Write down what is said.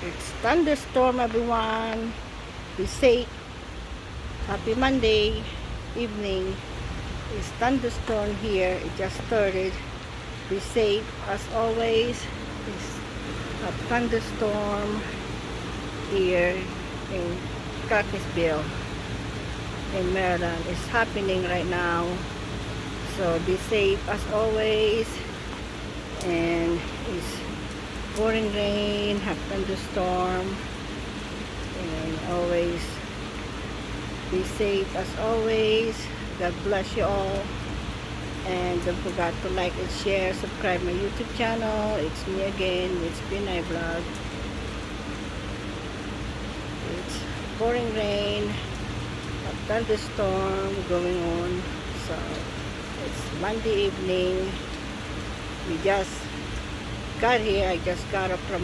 It's thunderstorm, everyone. Be safe. Happy Monday evening. It's thunderstorm here. It just started. Be safe as always. It's a thunderstorm here in Cockeysville in Maryland. It's happening right now. So be safe as always. And it's pouring rain, have thunderstorm, and always be safe as always. God bless you all, and don't forget to like and share, subscribe my YouTube channel. It's me again, it's Pinay Vlog. It's pouring rain, a thunderstorm going on. So it's Monday evening. We just got here. I just got up from